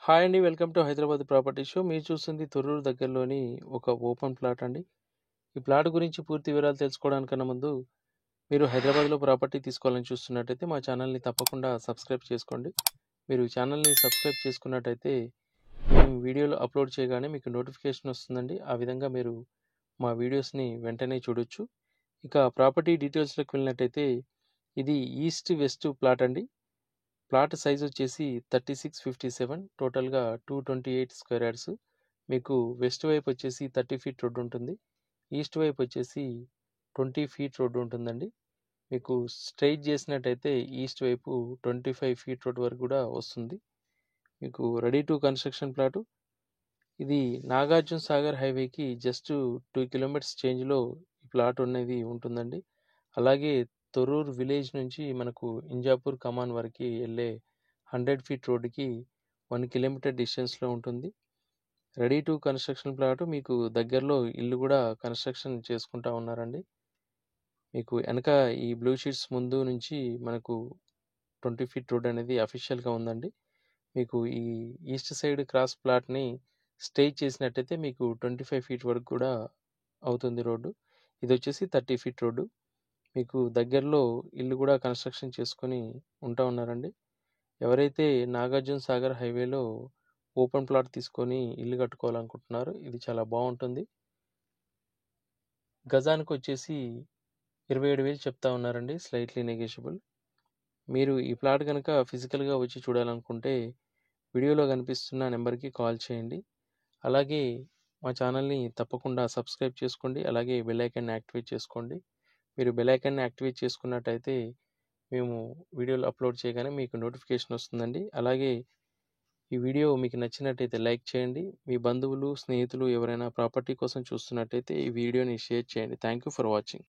Hi అండి. Welcome to Hyderabad property show. మీరు చూస్తుంది తొర్రూరు దగ్గరలోని ఒక ఓపెన్ ప్లాట్ అండి. ఈ ప్లాట్ గురించి పూర్తి వివరాలు తెలుసుకోవడానికన్నా ముందు మీరు హైదరాబాద్‌లో ప్రాపర్టీ తీసుకోవాలని చూస్తున్నట్టయితే మా ఛానల్‌ని తప్పకుండా సబ్స్క్రైబ్ చేసుకోండి. మీరు ఛానల్‌ని సబ్స్క్రైబ్ చేసుకున్నట్టయితే మేము వీడియోలు అప్లోడ్ చేయగానే మీకు నోటిఫికేషన్ వస్తుందండి. ఆ విధంగా మీరు మా వీడియోస్‌ని వెంటనే చూడొచ్చు. ఇక ప్రాపర్టీ డీటెయిల్స్‌లోకి వెళ్ళినట్టయితే ఇది ఈస్ట్ వెస్ట్ ప్లాట్ అండి. ప్లాట్ సైజ్ వచ్చేసి 3657, టోటల్‌గా 228 స్క్వేర్ యార్డ్స్. మీకు వెస్ట్ వైపు వచ్చేసి 30 ఫీట్ రోడ్ ఉంటుంది. ఈస్ట్ వైపు వచ్చేసి 20 ఫీట్ రోడ్ ఉంటుందండి. మీకు స్ట్రెయిట్ చేసినట్టయితే ఈస్ట్ వైపు 25 ఫీట్ రోడ్ వరకు కూడా వస్తుంది. మీకు రెడీ టు కన్స్ట్రక్షన్ ప్లాటు. ఇది నాగార్జున సాగర్ హైవేకి జస్ట్ 2 కిలోమీటర్స్ చేంజ్‌లో ఈ ప్లాట్ అనేది ఉంటుందండి. అలాగే తొర్రూరు విలేజ్ నుంచి మనకు ఇంజాపూర్ కమాన్ వరకి వెళ్ళే 100 ఫీట్ రోడ్డుకి 1 కిలోమీటర్ డిస్టెన్స్‌లో ఉంటుంది. Ready to construction plot. మీకు దగ్గరలో ఇల్లు కూడా కన్స్ట్రక్షన్ చేసుకుంటా ఉన్నారండి. మీకు వెనక ఈ బ్లూ షీట్స్ ముందు నుంచి మనకు 20 ఫీట్ రోడ్ అనేది అఫీషియల్‌గా ఉందండి. మీకు ఈ ఈస్ట్ సైడ్ క్రాస్ ప్లాట్‌ని స్ట్రెయిట్ చేసినట్టయితే మీకు 25 ఫీట్ వరకు కూడా అవుతుంది రోడ్డు. ఇదొచ్చేసి 30 feet road. మీకు దగ్గరలో ఇల్లు కూడా కన్స్ట్రక్షన్ చేసుకొని ఉంటా ఉన్నారండి. ఎవరైతే నాగార్జున సాగర్ హైవేలో ఓపెన్ ప్లాట్ తీసుకొని ఇల్లు కట్టుకోవాలనుకుంటున్నారో ఇది చాలా బాగుంటుంది. గజానికి వచ్చేసి 27,000 చెప్తా ఉన్నారండి. Slightly negotiable. మీరు ఈ ప్లాట్ కనుక ఫిజికల్‌గా వచ్చి చూడాలనుకుంటే వీడియోలో కనిపిస్తున్న నెంబర్‌కి కాల్ చేయండి. అలాగే మా ఛానల్‌ని తప్పకుండా సబ్స్క్రైబ్ చేసుకోండి. అలాగే బెల్ ఐకాన్‌ని యాక్టివేట్ చేసుకోండి. మీరు బెల్ ఐకాన్‌ని యాక్టివేట్ చేసుకున్నట్టయితే మేము వీడియోలు అప్లోడ్ చేయగానే మీకు నోటిఫికేషన్ వస్తుందండి. అలాగే ఈ వీడియో మీకు నచ్చినట్టయితే లైక్ చేయండి. మీ బంధువులు, స్నేహితులు ఎవరైనా ప్రాపర్టీ కోసం చూస్తున్నట్టయితే ఈ వీడియోని షేర్ చేయండి. Thank you for watching.